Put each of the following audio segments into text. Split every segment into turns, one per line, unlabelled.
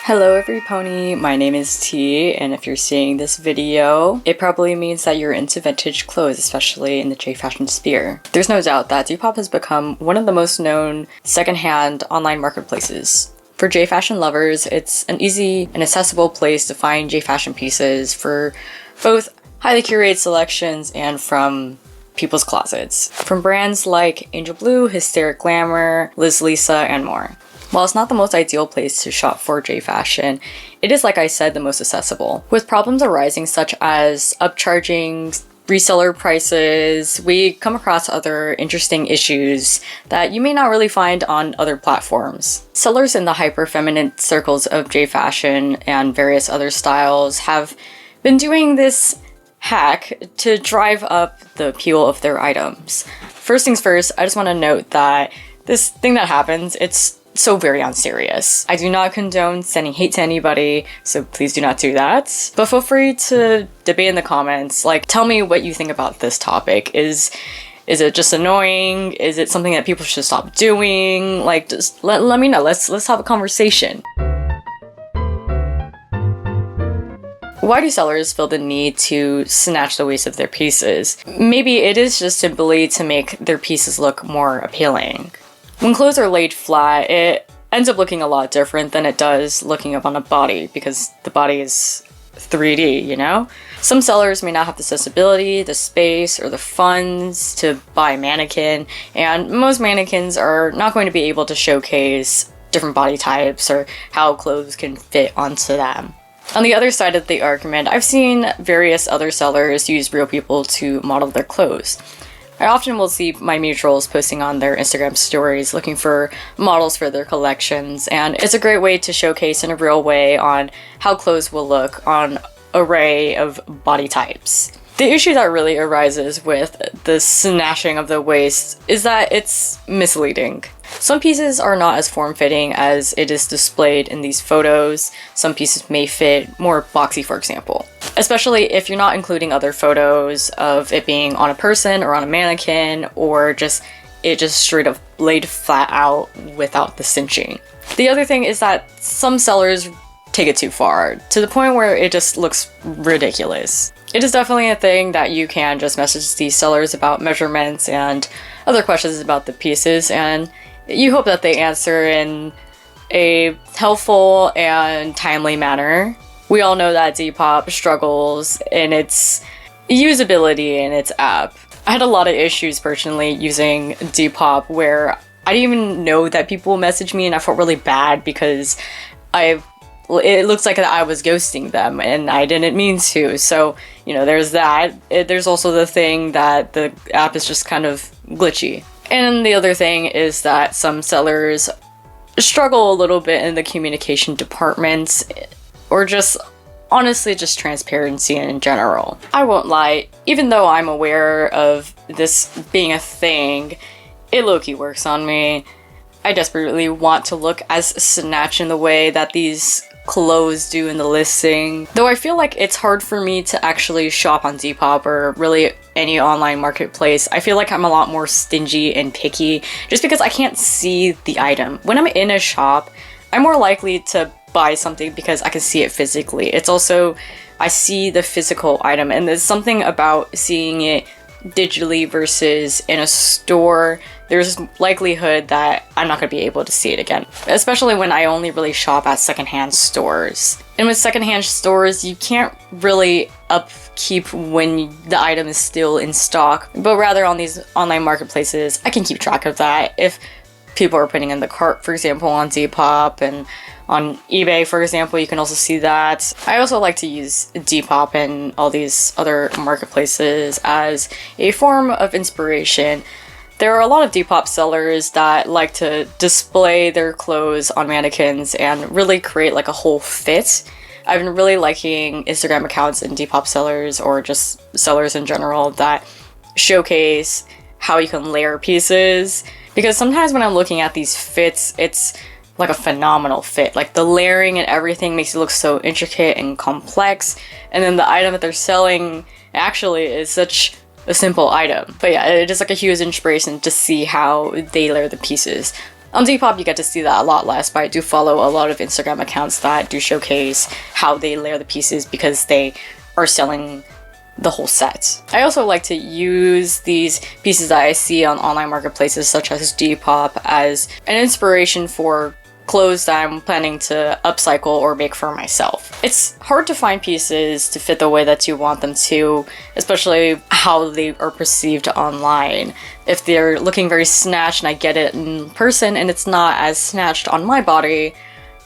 Hello everypony, my name is T, and if you're seeing this video, it probably means that you're into vintage clothes, especially in the J-fashion sphere. There's no doubt that Depop has become one of the most known secondhand online marketplaces. For J-fashion lovers, it's an easy and accessible place to find J-fashion pieces for both highly curated selections and from people's closets. From brands like Angel Blue, Hysteric Glamour, Liz Lisa, and more. While it's not the most ideal place to shop for J-fashion, it is, like I said, the most accessible. With problems arising such as upcharging, reseller prices, we come across other interesting issues that you may not really find on other platforms. Sellers in the hyper-feminine circles of J-fashion and various other styles have been doing this hack to drive up the appeal of their items. First things first, I just want to note that this thing that happens, it's so very unserious. I do not condone sending hate to anybody, so please do not do that. But feel free to debate in the comments, like tell me what you think about this topic. Is it just annoying? Is it something that people should stop doing? Like just let me know. Let's have a conversation. Why do sellers feel the need to snatch the waist of their pieces? Maybe it is just simply to make their pieces look more appealing. When clothes are laid flat, it ends up looking a lot different than it does looking up on a body because the body is 3D, you know? Some sellers may not have the accessibility, the space, or the funds to buy a mannequin, and most mannequins are not going to be able to showcase different body types or how clothes can fit onto them. On the other side of the argument, I've seen various other sellers use real people to model their clothes. I often will see my mutuals posting on their Instagram stories looking for models for their collections, and it's a great way to showcase in a real way on how clothes will look on an array of body types. The issue that really arises with the snatching of the waist is that it's misleading. Some pieces are not as form-fitting as it is displayed in these photos. Some pieces may fit more boxy, for example. Especially if you're not including other photos of it being on a person or on a mannequin, or just straight up laid flat out without the cinching. The other thing is that some sellers take it too far, to the point where it just looks ridiculous. It is definitely a thing that you can just message these sellers about measurements and other questions about the pieces, and you hope that they answer in a helpful and timely manner. We all know that Depop struggles in its usability in its app. I had a lot of issues personally using Depop where I didn't even know that people messaged me, and I felt really bad because it looks like that I was ghosting them and I didn't mean to. So, you know, there's that. There's also the thing that the app is just kind of glitchy. And the other thing is that some sellers struggle a little bit in the communication departments, or just honestly just transparency in general. I won't lie, even though I'm aware of this being a thing, it low-key works on me. I desperately want to look as snatched in the way that these clothes do in the listing. Though I feel like it's hard for me to actually shop on Depop or really any online marketplace. I feel like I'm a lot more stingy and picky just because I can't see the item. When I'm in a shop, I'm more likely to buy something because I can see it physically. It's also, I see the physical item, and there's something about seeing it digitally versus in a store. There's likelihood that I'm not going to be able to see it again, especially when I only really shop at secondhand stores. And with secondhand stores, you can't really upkeep when the item is still in stock, but rather on these online marketplaces, I can keep track of that. If people are putting in the cart, for example, on Depop, and on eBay, for example, you can also see that. I also like to use Depop and all these other marketplaces as a form of inspiration. There are a lot of Depop sellers that like to display their clothes on mannequins and really create like a whole fit. I've been really liking Instagram accounts and Depop sellers, or just sellers in general, that showcase how you can layer pieces. Because sometimes when I'm looking at these fits, it's like a phenomenal fit. Like the layering and everything makes it look so intricate and complex. And then the item that they're selling actually is such a simple item. But yeah, it is like a huge inspiration to see how they layer the pieces. On Depop, you get to see that a lot less, but I do follow a lot of Instagram accounts that do showcase how they layer the pieces because they are selling the whole set. I also like to use these pieces that I see on online marketplaces such as Depop as an inspiration for clothes that I'm planning to upcycle or make for myself. It's hard to find pieces to fit the way that you want them to, especially how they are perceived online. If they're looking very snatched and I get it in person and it's not as snatched on my body,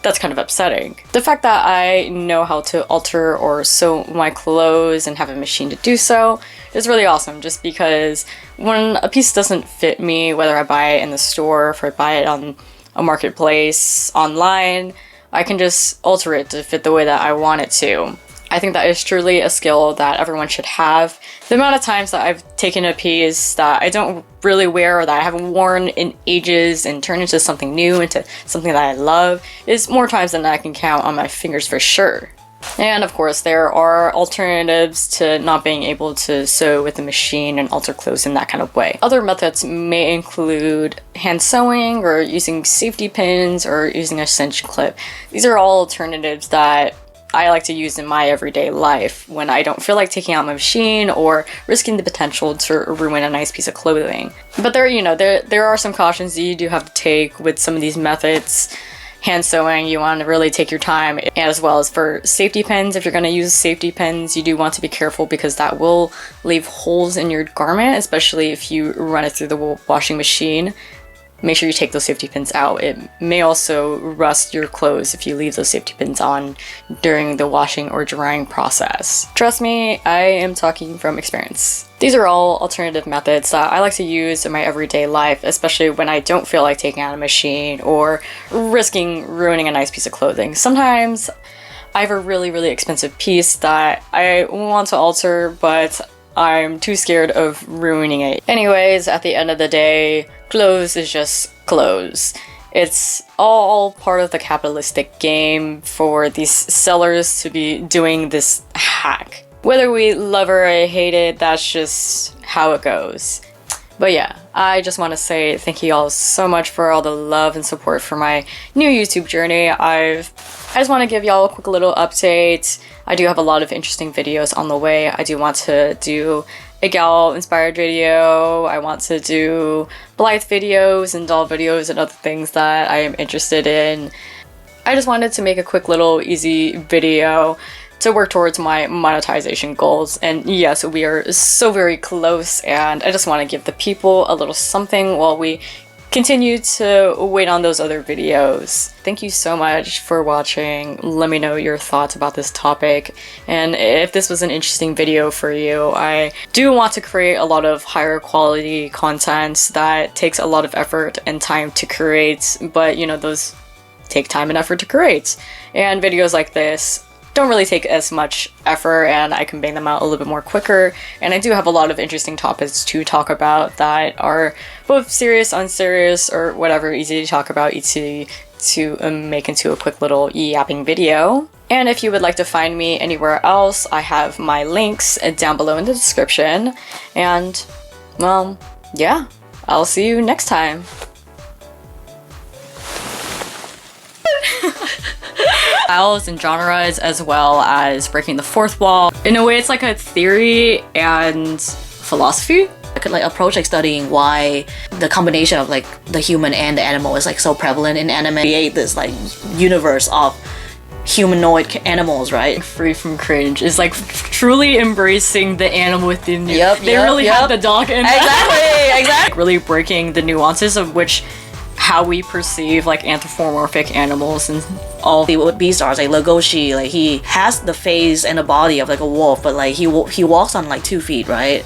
that's kind of upsetting. The fact that I know how to alter or sew my clothes and have a machine to do so is really awesome, just because when a piece doesn't fit me, whether I buy it in the store or if I buy it on a marketplace online, I can just alter it to fit the way that I want it to. I think that is truly a skill that everyone should have. The amount of times that I've taken a piece that I don't really wear or that I haven't worn in ages and turned into something new, into something that I love, is more times than I can count on my fingers for sure. And of course, there are alternatives to not being able to sew with a machine and alter clothes in that kind of way. Other methods may include hand sewing or using safety pins or using a cinch clip. These are all alternatives that I like to use in my everyday life when I don't feel like taking out my machine or risking the potential to ruin a nice piece of clothing. But there are some cautions that you do have to take with some of these methods. Hand sewing, you want to really take your time, and as well as for safety pins, if you're going to use safety pins, you do want to be careful because that will leave holes in your garment, especially if you run it through the washing machine. Make sure you take those safety pins out. It may also rust your clothes if you leave those safety pins on during the washing or drying process. Trust me, I am talking from experience. These are all alternative methods that I like to use in my everyday life, especially when I don't feel like taking out a machine or risking ruining a nice piece of clothing. Sometimes I have a really, really expensive piece that I want to alter, but I'm too scared of ruining it. Anyways, at the end of the day, clothes is just clothes. It's all part of the capitalistic game for these sellers to be doing this hack. Whether we love or hate it, that's just how it goes. But yeah, I just want to say thank you all so much for all the love and support for my new YouTube journey. I just want to give y'all a quick little update. I do have a lot of interesting videos on the way. I do want to do a gal inspired video. I want to do Blythe videos and doll videos and other things that I am interested in. I just wanted to make a quick little easy video to work towards my monetization goals. And yes, we are so very close, and I just want to give the people a little something while we continue to wait on those other videos. Thank you so much for watching. Let me know your thoughts about this topic, and if this was an interesting video for you. I do want to create a lot of higher quality content that takes a lot of effort and time to create, but those take time and effort to create. And videos like this don't really take as much effort, and I can bang them out a little bit more quicker. And I do have a lot of interesting topics to talk about that are both serious, unserious, or whatever, easy to talk about, easy to make into a quick little yapping video. And if you would like to find me anywhere else, I have my links down below in the description. And, well, yeah, I'll see you next time. Styles and genres, as well as breaking the fourth wall. In a way, it's like a theory and philosophy.
I could approach studying why the combination of the human and the animal is so prevalent in anime. Create this universe of humanoid animals, right?
Free from cringe is truly embracing the animal within you. They really have the dog in
them. Exactly.
Really breaking the nuances of how we perceive anthropomorphic animals and all.
The Beastars, Legoshi, he has the face and the body of a wolf, but he walks on 2 feet, right?